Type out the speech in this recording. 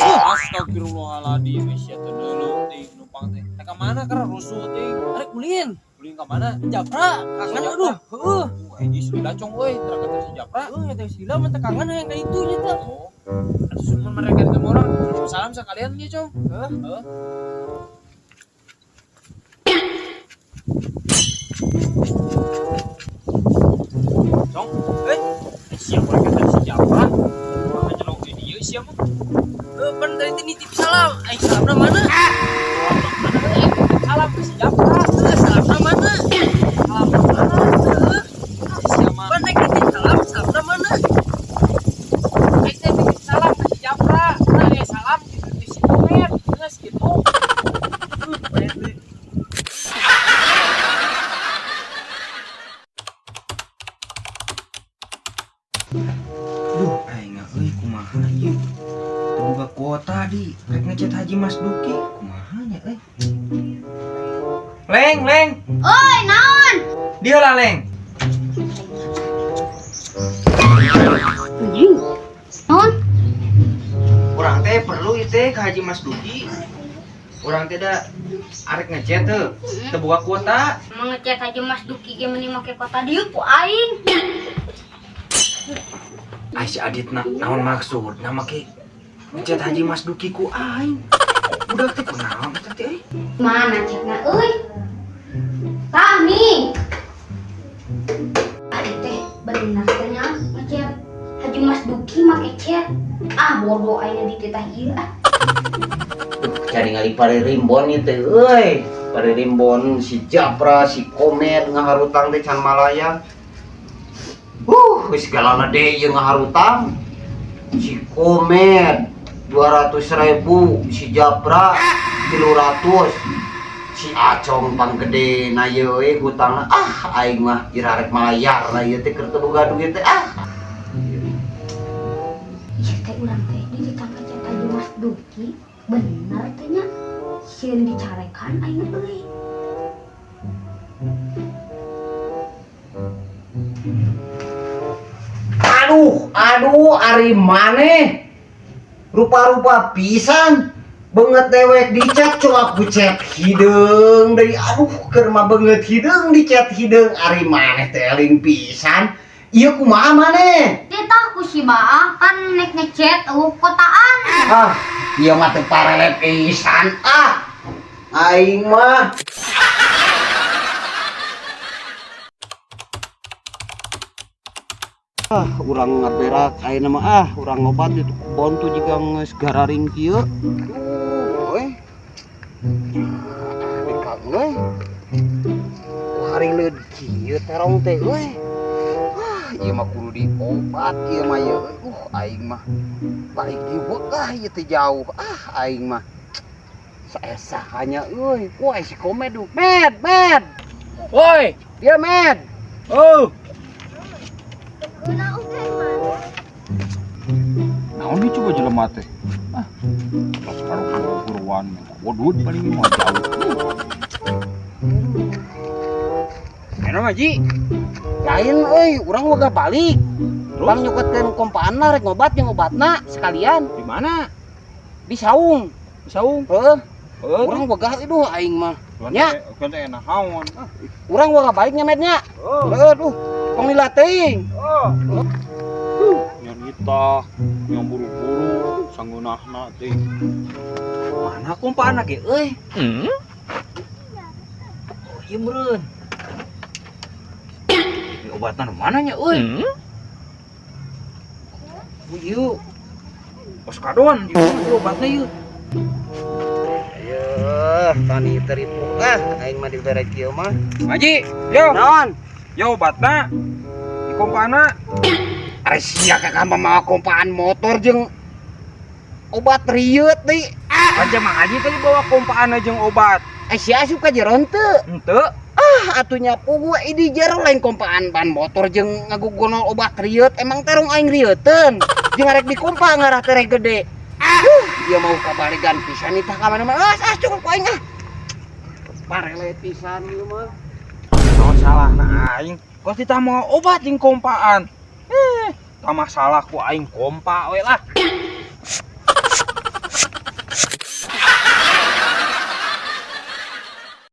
Astagfirullahaladzim, Mesya teh dulu ting numpang teh. Teh ka mana karena rusuh ting. Arek ulin. Ulin ka mana? Japra, kangen aduh. Heeh. Ini sudah cong euy, tara ka si Japra. Heeh, eta sila mah teh kangen yang kayak itu nya teh. Oh. Atuh sun mereka itu orang salam sekalian nya, Cong. Heeh. Heeh. Cong, siapa mereka tadi si Japra? Orang jelok di dieu sia mah. Pan dari tadi nitip salam. Ai salamna mana? Salam ke si Japra. Salamna mana? Salam ke mana? Heeh. Siapa? Pan nek nitip salam, salamna mana? Aing teh titip salam ke si Japra. Salam di si Komet. Geus gitu. Duh, aing euy kumaha ieu? Teu boga kuota di rek ngechat Haji Mas Duki. Kumaha nya euy? Leng. Oi, naon? Dieu lah, Leng. Naon? Urang teh perlu ieu teh ka Haji Mas Duki. Urang teh da arek ngechat teu. Teu boga kuota. Mengechat aja Mas Duki ge meni make kota dieu ku aing. Ai si Aditna naon maksudna make ngechat Haji Mas Duki ku aing. Budak teh kunaon eta teh? Mana cekna euy? Tah nih. Ari teh bener teh nya ngechat Haji Mas Duki make chat. Ah bodoh aing di teh ieu ah. Cari ngali pare rimbon itu, euy. Pare rimbon si Japra, si Komet ngaharutang teh can malaya. Wis galana deui ieu ngaharutang. Si Komet 200.000, si Japra 300. Si Acong pang gede na ieu we hutangna. Aing mah irarek malayar na ieu teh keur teu boga duit teh. Ieu teh urang teh ditangka chat aja Mas Duki. Bener teh nya. Sieun dicarekan aing euy. Aduh, ari maneh. Rupa-rupa pisan. Beungeut dewek di chat coba ku chat hideung deui. Aduh, keur mah beungeut hideung di chat hideung ari maneh teh eling pisan. Ieu kumaha maneh? Ditah ku si Baah kan nek ngechat kotaan. Ieu mah teu parele pisan. Aing mah urang ngaberak ayeuna mah urang ngobat di kebon tuh jiga geus gararing kieu. Euy. Dikang euy. Ku hari leud kieu terong teh euy. Ieu mah kudu diobat ieu mah ieu. Aing mah baik juga ieu teh jauh. Aing mah saesa hanya euy. Woi si Komet du. Med. Woi, dia Med. Oh. Naon nih coba jelema teh? Pas karo guruan minta duit paling mau jauh. Enak Maji. Lain euy, urang boga balik. Bang nyokotkeun kompaanna rek ngobat jeung obatna sekalian. Di mana? Di saung. Heuh. Urang boga aduh aing mah. Nya, Kan teh enak haon. urang boga balik nya Mednya. Aduh, tong lila teuing. Nyarita yang buru-buru sanggeunahna teh. Mana kompaanna ge euy? Oh, ieu meureun. Ieu obatna mana nya euy? Ieu Oskadon, ieu obatna ieu. Ayo, tani teripu. Aing mah dibere kieu mah. Maji, yo. Naon? Yo obatna. Di kompaanna. Are sia kakak mah kompaan motor jeung obat rieut deui. Aja Mang Haji tadi bawa kompaanna jeung obat. Sia asup ka jero henteu. Henteu. Atunya pugu di jero lain kompaan ban motor jeung ngagugunol obat rieut. Emang terong aing rieuteun. Jeung arek di kompa ngarah teh gede. Dia mau kabaligan pisan itah ka mana-mana. Cukup aing parele pisan ieu mah. Naon salahna aing? Kos ditah mau obat jeung kompaan. Tah masalah ku aing kompa we lah.